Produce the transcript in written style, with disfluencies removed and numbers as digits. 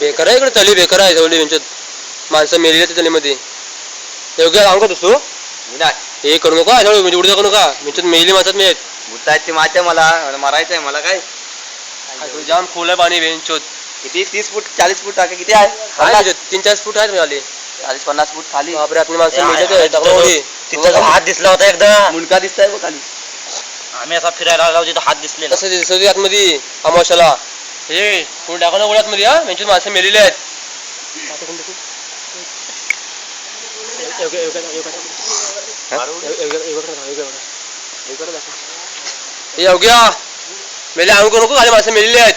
बेकार आहे इकडे तली बेकार आहे जवळ त्यांच्यात माणसं मेलेली त्या तलीमध्ये योग्य सांगतो तू हे करू नका म्हणजे उडी करू नका त्यांच्यात मेली माणसात मी भूतायत ते माहिती आहे मला मारायचं आहे मला काय जाम खोल आहे पाणी वेंचोत किती 30 फूट 40 फूट टाके किती आहे 3-4 फूट आहेत मिळाले 40-50 फूट खाली बापरे आपली माणसं मेली तिथं हात दिसला होता एकदा मुंडका दिसताय बघ खाली आम्ही असा फिरायला आलो तिथं हात दिसलेला तसं दिसत आतमध्ये अमावशाला हे कोण टाकू नको आतमध्ये हा त्यांची माणसं मेलेली आहेत हे अवघ्या मेले आणू नको खाली माणसं मेलेली आहेत